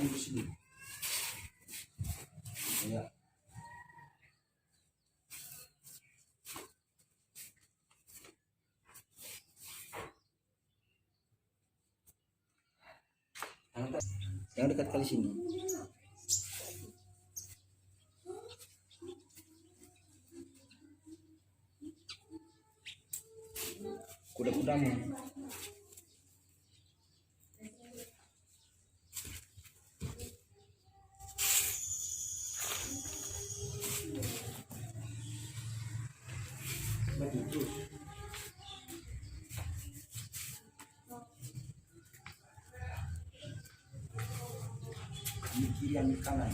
letakkan di sini. Ya. Yang dekat kali sini. Kuda-kudamu. Begitu. Ini kiri yang kanan.